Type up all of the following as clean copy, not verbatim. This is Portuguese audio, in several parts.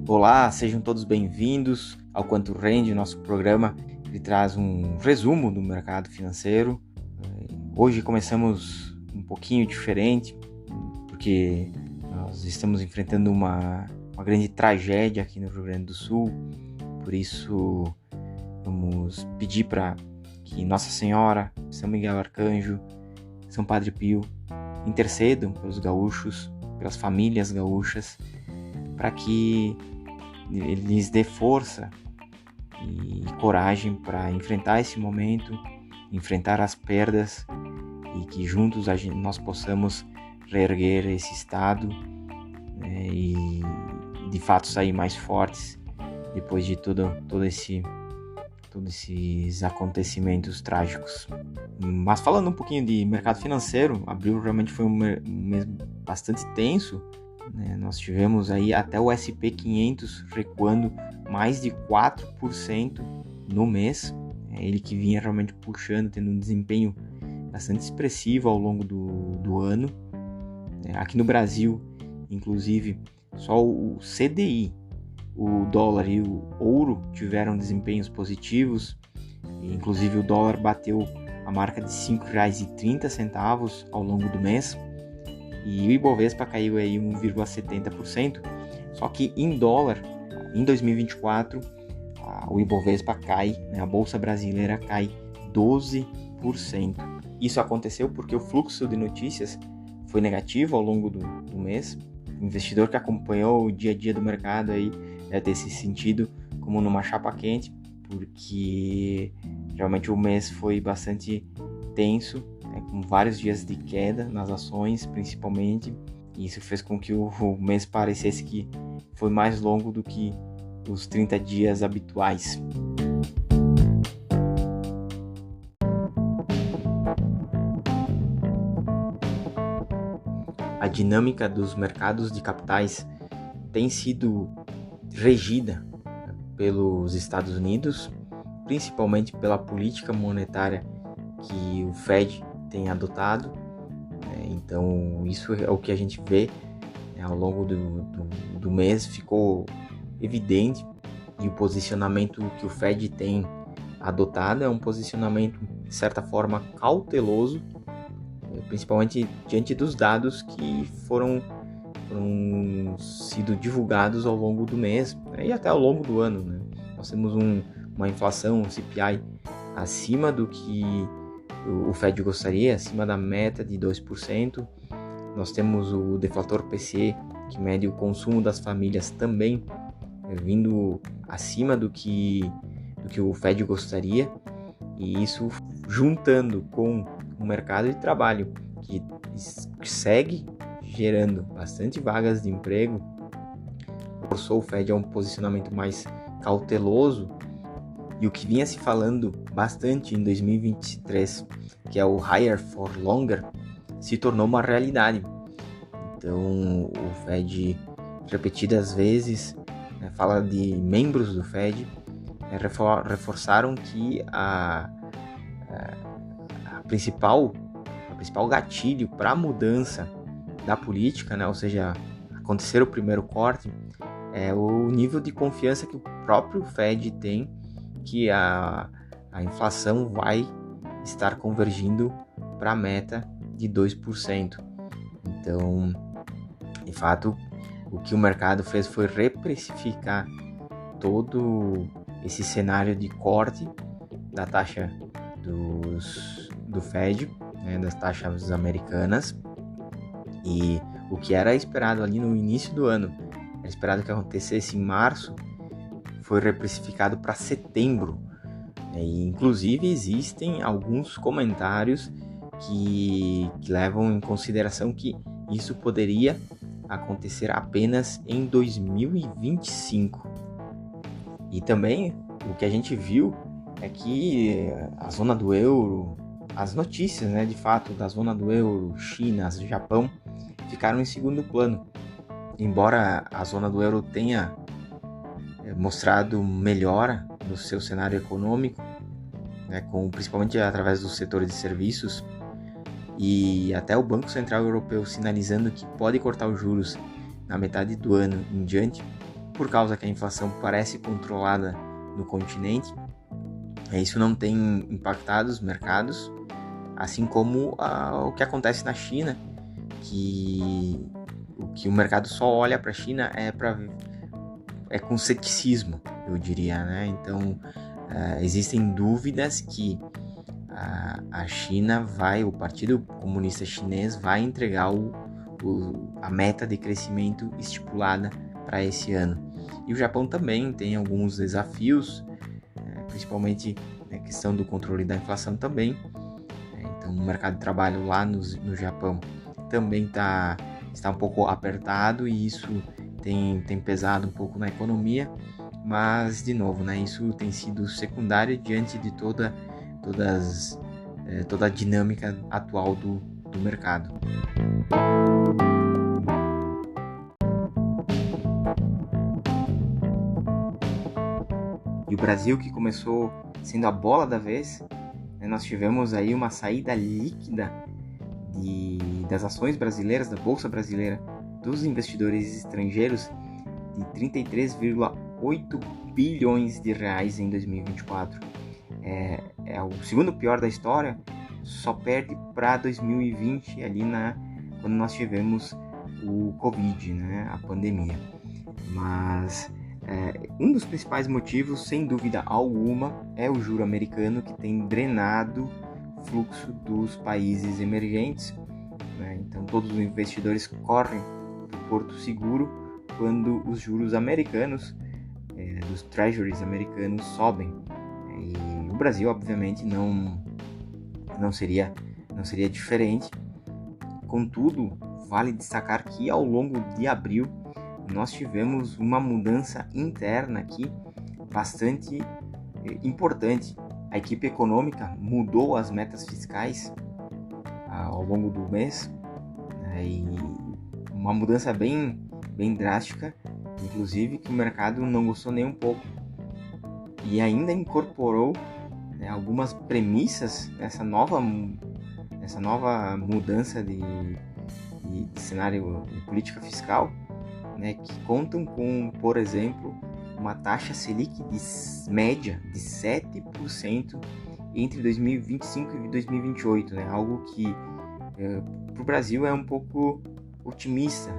Olá, sejam todos bem-vindos ao Quanto Rende, nosso programa. Ele traz um resumo do mercado financeiro. Hoje começamos um pouquinho diferente, porque nós estamos enfrentando uma grande tragédia aqui no Rio Grande do Sul. Por isso, vamos pedir para que Nossa Senhora, São Miguel Arcanjo, São Padre Pio intercedam pelos gaúchos, pelas famílias gaúchas, para que ele lhes dê força e coragem para enfrentar esse momento, enfrentar as perdas e que juntos nós possamos reerguer esse estado, e de fato sair mais fortes depois de todos esses acontecimentos trágicos. Mas falando um pouquinho de mercado financeiro, abril realmente foi um mês bastante tenso. Nós tivemos aí até o SP500 recuando mais de 4% no mês. Ele que vinha realmente puxando, tendo um desempenho bastante expressivo ao longo do ano. Aqui no Brasil, inclusive, só o CDI, o dólar e o ouro tiveram desempenhos positivos. Inclusive o dólar bateu a marca de R$ 5,30 ao longo do mês. E o Ibovespa caiu aí 1,70%, só que em dólar, em 2024, o Ibovespa cai, a Bolsa Brasileira cai 12%. Isso aconteceu porque o fluxo de notícias foi negativo ao longo do mês. O investidor que acompanhou o dia a dia do mercado aí deve ter se sentido como numa chapa quente, porque realmente o mês foi bastante tenso, com vários dias de queda nas ações, principalmente. E isso fez com que o mês parecesse que foi mais longo do que os 30 dias habituais. A dinâmica dos mercados de capitais tem sido regida pelos Estados Unidos, principalmente pela política monetária que o Fed tem adotado. Então isso é o que a gente vê ao longo do mês, ficou evidente, e o posicionamento que o Fed tem adotado é um posicionamento de certa forma cauteloso, principalmente diante dos dados que foram sido divulgados ao longo do mês, e até ao longo do ano. Nós temos uma inflação, um CPI acima do que o Fed gostaria, acima da meta de 2%. Nós temos o deflator PCE, que mede o consumo das famílias, também vindo acima do que o Fed gostaria. E isso juntando com o mercado de trabalho, que segue gerando bastante vagas de emprego, forçou o Fed a um posicionamento mais cauteloso. E o que vinha se falando bastante em 2023, que é o Higher for Longer, se tornou uma realidade. Então o Fed, repetidas vezes, fala de membros do Fed, reforçaram que a principal gatilho para a mudança da política, ou seja, acontecer o primeiro corte, é o nível de confiança que o próprio Fed tem que a inflação vai estar convergindo para a meta de 2%. Então, de fato, o que o mercado fez foi reprecificar todo esse cenário de corte da taxa do Fed, das taxas americanas. E o que era esperado ali no início do ano, era esperado que acontecesse em março, foi reprecificado para setembro. E, inclusive, existem alguns comentários que levam em consideração que isso poderia acontecer apenas em 2025. E também o que a gente viu é que a zona do euro, as notícias, de fato, da zona do euro, China, Japão, ficaram em segundo plano. Embora a zona do euro tenha mostrado melhora no seu cenário econômico, principalmente através do setor de serviços, e até o Banco Central Europeu sinalizando que pode cortar os juros na metade do ano em diante, por causa que a inflação parece controlada no continente, isso não tem impactado os mercados, assim como o que acontece na China, que o mercado só olha para a China é com ceticismo, eu diria, né? Então, existem dúvidas que a China o Partido Comunista Chinês vai entregar a meta de crescimento estipulada para esse ano. E o Japão também tem alguns desafios, principalmente a questão do controle da inflação também. Então, o mercado de trabalho lá no Japão também está um pouco apertado, e isso tem pesado um pouco na economia, mas, de novo, né, isso tem sido secundário diante de toda a dinâmica atual do mercado. E o Brasil, que começou sendo a bola da vez, né, nós tivemos aí uma saída líquida das ações brasileiras, da Bolsa Brasileira, dos investidores estrangeiros, de 33,8 bilhões de reais em 2024. É o segundo pior da história, só perde para 2020, ali quando nós tivemos o Covid, né, a pandemia. Mas um dos principais motivos, sem dúvida alguma, é o juro americano, que tem drenado o fluxo dos países emergentes, né? Então, todos os investidores correm para o porto seguro quando os juros americanos, dos treasuries americanos, sobem. E o Brasil, obviamente, não seria diferente. Contudo, vale destacar que ao longo de abril nós tivemos uma mudança interna aqui bastante importante. A equipe econômica mudou as metas fiscais ao longo do mês, e uma mudança bem drástica, inclusive, que o mercado não gostou nem um pouco, e ainda incorporou, né, algumas premissas nessa nova mudança de cenário de política fiscal, né, que contam com, por exemplo, uma taxa Selic média de 7% entre 2025 e 2028, né, algo que para o Brasil é um pouco otimista,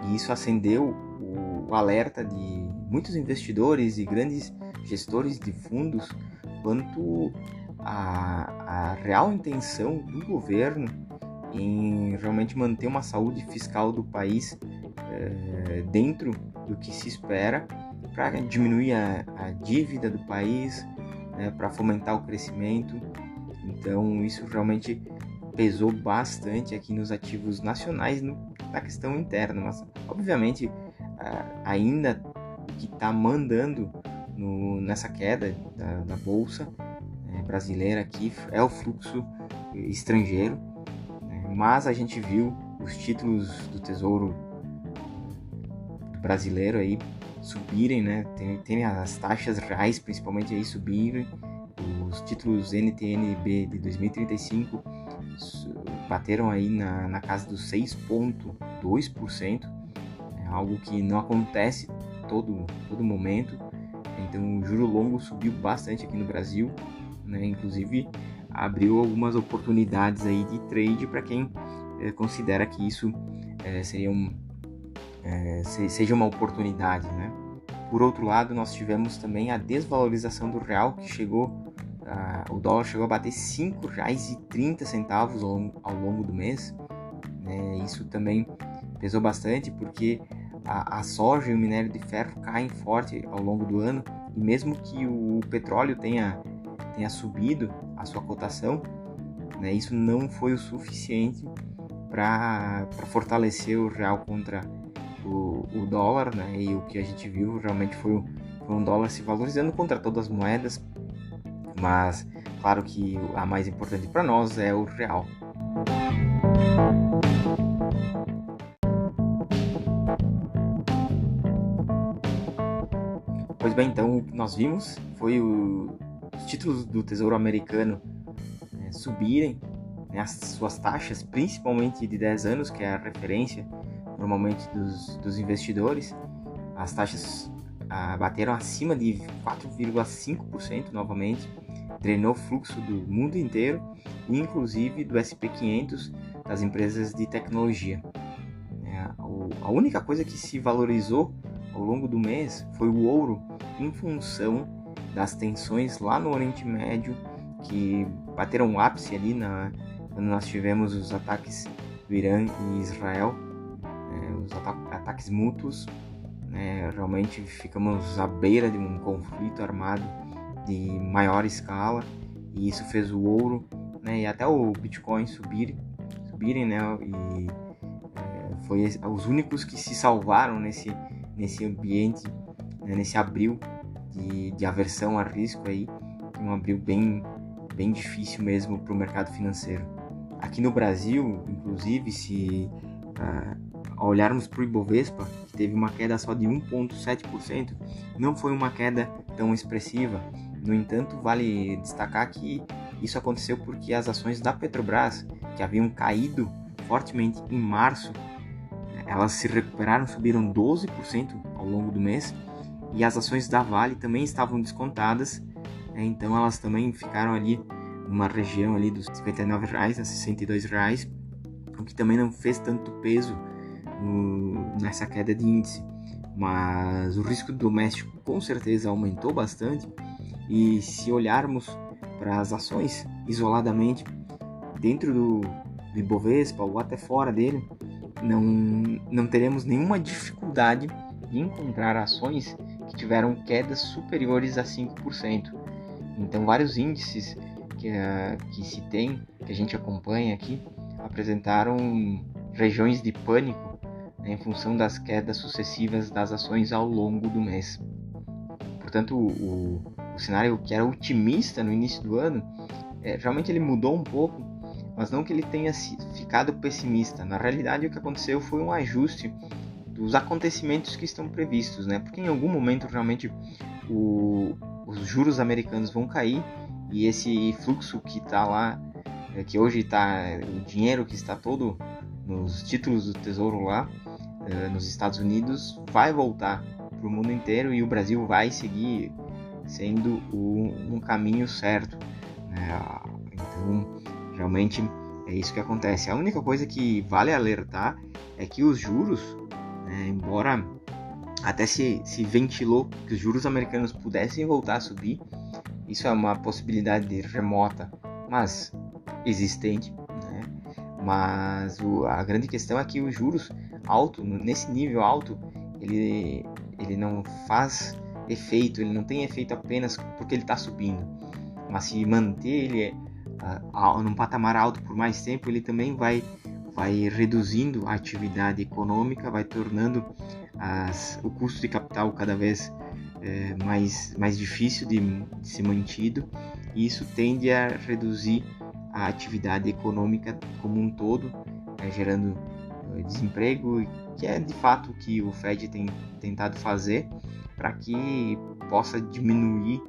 e isso acendeu o alerta de muitos investidores e grandes gestores de fundos quanto à real intenção do governo em realmente manter uma saúde fiscal do país dentro do que se espera, para diminuir a dívida do país, né, para fomentar o crescimento. Então, isso realmente pesou bastante aqui nos ativos nacionais, na questão interna, mas obviamente ainda o que está mandando nessa queda da bolsa brasileira aqui é o fluxo estrangeiro, né? Mas a gente viu os títulos do Tesouro brasileiro aí subirem, né? Tem as taxas reais principalmente aí subirem. Os títulos NTN-B de 2035 bateram aí na casa dos 6,2%, algo que não acontece todo momento. Então o juro longo subiu bastante aqui no Brasil, né? Inclusive abriu algumas oportunidades aí de trade para quem considera que isso seja uma oportunidade, né? Por outro lado, nós tivemos também a desvalorização do real, que o dólar chegou a bater R$ 5,30 ao longo do mês, né? Isso também pesou bastante, porque a soja e o minério de ferro caem forte ao longo do ano, e mesmo que o petróleo tenha subido a sua cotação, né, isso não foi o suficiente para fortalecer o real contra o dólar, né? E o que a gente viu realmente foi um dólar se valorizando contra todas as moedas, mas claro que a mais importante para nós é o real. Pois bem, então o que nós vimos foi os títulos do Tesouro Americano subirem, né, as suas taxas, principalmente de 10 anos, que é a referência normalmente dos investidores. As taxas bateram acima de 4,5% novamente, drenou fluxo do mundo inteiro, inclusive do SP500 das empresas de tecnologia. A única coisa que se valorizou ao longo do mês foi o ouro, em função das tensões lá no Oriente Médio, que bateram um ápice ali quando nós tivemos os ataques do Irã e Israel, os ataques mútuos. Realmente ficamos à beira de um conflito armado de maior escala, e isso fez o ouro, e até o Bitcoin subirem, e foi os únicos que se salvaram nesse ambiente, nesse abril de aversão a risco aí, um abril bem difícil mesmo para o mercado financeiro. Aqui no Brasil, inclusive, se olharmos para o Ibovespa, que teve uma queda só de 1,7%, não foi uma queda tão expressiva. No entanto, vale destacar que isso aconteceu porque as ações da Petrobras, que haviam caído fortemente em março, elas se recuperaram, subiram 12% ao longo do mês, e as ações da Vale também estavam descontadas, então elas também ficaram ali numa região ali dos R$59 a R$62, o que também não fez tanto peso nessa queda de índice. Mas o risco doméstico com certeza aumentou bastante, e se olharmos para as ações isoladamente dentro do Ibovespa ou até fora dele, não teremos nenhuma dificuldade de encontrar ações que tiveram quedas superiores a 5%. Então, vários índices que se tem, que a gente acompanha aqui, apresentaram regiões de pânico, em função das quedas sucessivas das ações ao longo do mês. Portanto, o cenário que era otimista no início do ano, realmente ele mudou um pouco, mas não que ele tenha ficado pessimista. Na realidade, o que aconteceu foi um ajuste dos acontecimentos que estão previstos, porque em algum momento realmente os juros americanos vão cair, e esse fluxo que está lá, que hoje está o dinheiro que está todo nos títulos do Tesouro lá nos Estados Unidos, vai voltar para o mundo inteiro, e o Brasil vai seguir sendo um caminho certo, Então, realmente é isso que acontece. A única coisa que vale alertar é que os juros, embora até se ventilou que os juros americanos pudessem voltar a subir, isso é uma possibilidade remota, mas existente, Mas a grande questão é que os juros alto, nesse nível alto, ele não faz efeito, ele não tem efeito apenas porque ele está subindo, mas se manter ele num patamar alto por mais tempo, ele também vai reduzindo a atividade econômica, vai tornando o custo de capital cada vez mais difícil de ser mantido, e isso tende a reduzir a atividade econômica como um todo, gerando desemprego, que é de fato o que o Fed tem tentado fazer para que possa diminuir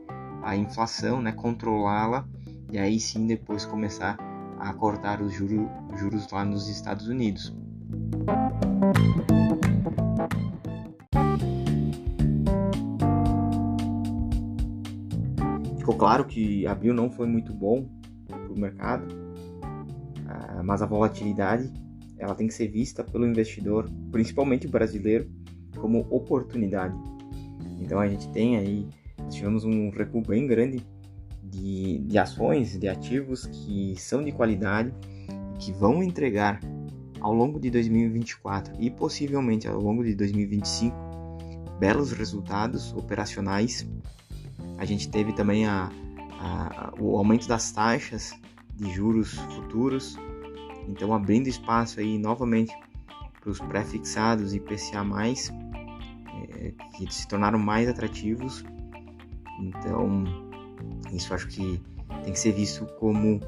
a inflação, controlá-la, e aí sim depois começar a cortar os juros lá nos Estados Unidos. Ficou claro que abril não foi muito bom para o mercado, mas a volatilidade ela tem que ser vista pelo investidor, principalmente o brasileiro, como oportunidade. Então a gente tivemos um recuo bem grande de ações, de ativos que são de qualidade, que vão entregar ao longo de 2024 e possivelmente ao longo de 2025 belos resultados operacionais. A gente teve também o aumento das taxas de juros futuros, então abrindo espaço aí novamente para os pré-fixados e IPCA+, que se tornaram mais atrativos. Então isso acho que tem que ser visto como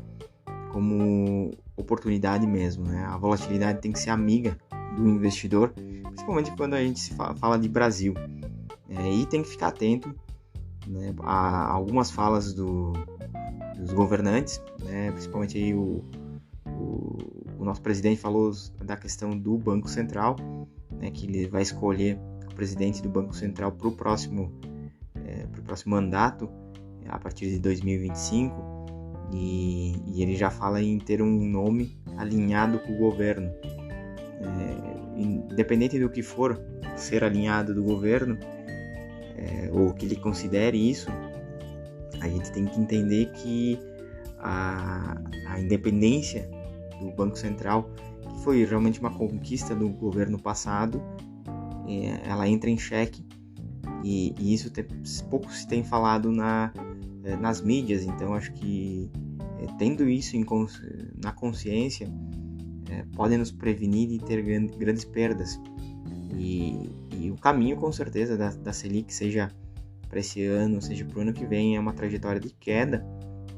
oportunidade mesmo, A volatilidade tem que ser amiga do investidor, principalmente quando a gente se fala de Brasil, e tem que ficar atento, a algumas falas dos governantes, principalmente aí o nosso presidente falou da questão do Banco Central, que ele vai escolher presidente do Banco Central para o próximo mandato, a partir de 2025, e ele já fala em ter um nome alinhado com o governo. Independente do que for ser alinhado do governo, ou que ele considere isso, a gente tem que entender que a independência do Banco Central, que foi realmente uma conquista do governo passado, ela entra em xeque, e isso pouco se tem falado nas mídias. Então acho que tendo isso na consciência, pode nos prevenir de ter grandes perdas, e o caminho com certeza da Selic, seja para esse ano, seja para o ano que vem, é uma trajetória de queda,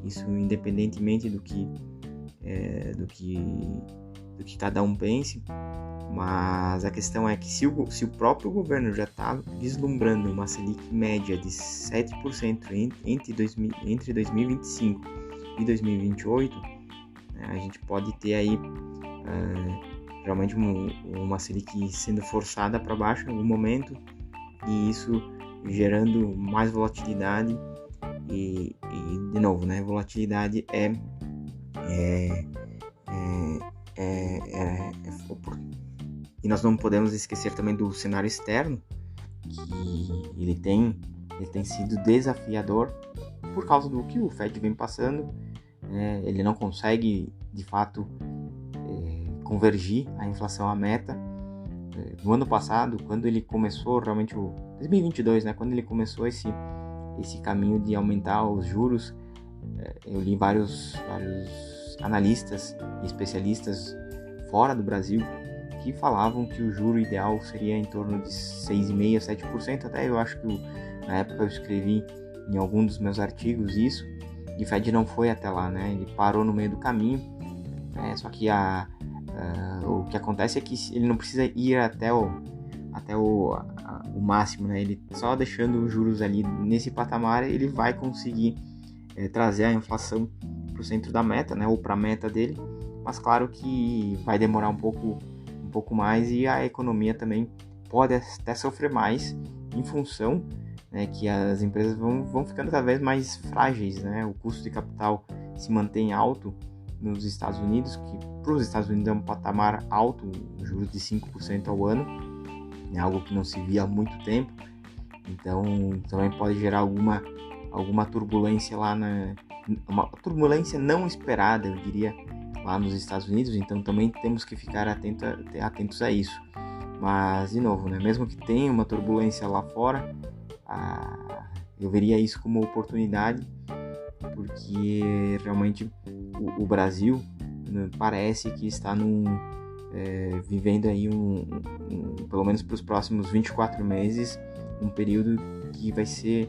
isso independentemente do que cada um pense. Mas a questão é que se o próprio governo já está vislumbrando uma Selic média de 7% entre 2025 e 2028, a gente pode ter aí realmente uma Selic sendo forçada para baixo em algum momento, e isso gerando mais volatilidade. E de novo, né, volatilidade e nós não podemos esquecer também do cenário externo, que ele tem sido desafiador por causa do que o Fed vem passando. Ele não consegue, de fato, convergir a inflação à meta. No ano passado, quando ele começou realmente 2022, né, quando ele começou esse caminho de aumentar os juros, eu li vários analistas e especialistas fora do Brasil que falavam que o juro ideal seria em torno de 6,5% a 7%. Até eu acho que na época eu escrevi em algum dos meus artigos isso, e o Fed não foi até lá, né? Ele parou no meio do caminho, só que o que acontece é que ele não precisa ir até o máximo, né? Ele só deixando os juros ali nesse patamar, ele vai conseguir trazer a inflação para o centro da meta, né? Ou para a meta dele. Mas claro que vai demorar um pouco mais, e a economia também pode até sofrer mais em função, né, que as empresas vão ficando cada vez mais frágeis, né? O custo de capital se mantém alto nos Estados Unidos, que para os Estados Unidos é um patamar alto, juros de 5% ao ano, é algo que não se via há muito tempo. Então também pode gerar alguma turbulência lá, uma turbulência não esperada, eu diria, lá nos Estados Unidos. Então também temos que ficar atentos a isso. Mas, de novo, né, mesmo que tenha uma turbulência lá fora, eu veria isso como oportunidade, porque realmente o Brasil, né, parece que está vivendo aí pelo menos para os próximos 24 meses, um período que vai ser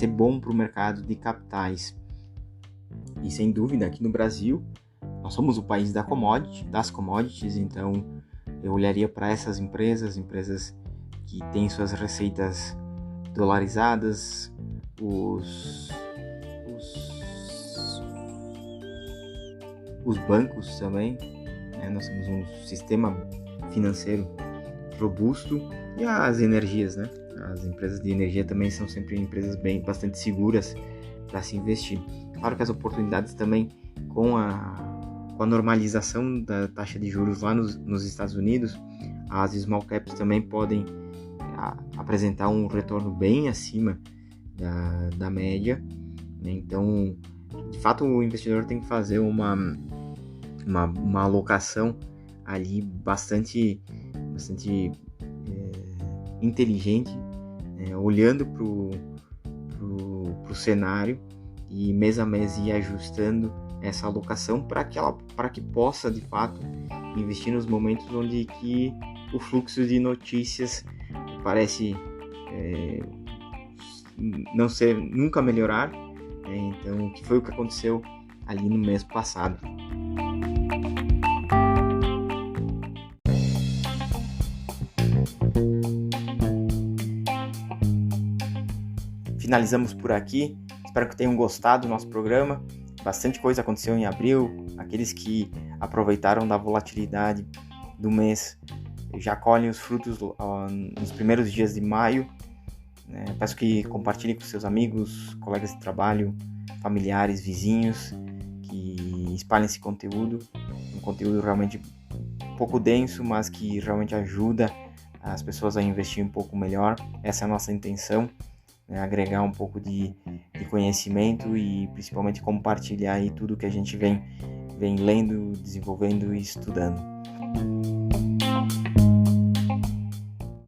bom para o mercado de capitais. E sem dúvida, aqui no Brasil, nós somos o país das commodities, então eu olharia para essas empresas que têm suas receitas dolarizadas, os bancos também, né? Nós temos um sistema financeiro robusto, e as energias, né? As empresas de energia também são sempre empresas bastante seguras para se investir. Claro que as oportunidades também com a normalização da taxa de juros lá nos Estados Unidos, as small caps também podem apresentar um retorno bem acima da média, né? Então, de fato, o investidor tem que fazer uma alocação ali bastante inteligente, olhando para o cenário, e mês a mês ir ajustando essa alocação para que possa, de fato, investir nos momentos onde que o fluxo de notícias parece nunca melhorar, né? Então, que foi o que aconteceu ali no mês passado. Finalizamos por aqui. Espero que tenham gostado do nosso programa. Bastante coisa aconteceu em abril. Aqueles que aproveitaram da volatilidade do mês já colhem os frutos nos primeiros dias de maio. Peço que compartilhe com seus amigos, colegas de trabalho, familiares, vizinhos, que espalhem esse conteúdo, um conteúdo realmente um pouco denso, mas que realmente ajuda as pessoas a investir um pouco melhor. Essa é a nossa intenção, agregar um pouco de conhecimento e principalmente compartilhar aí tudo que a gente vem lendo, desenvolvendo e estudando.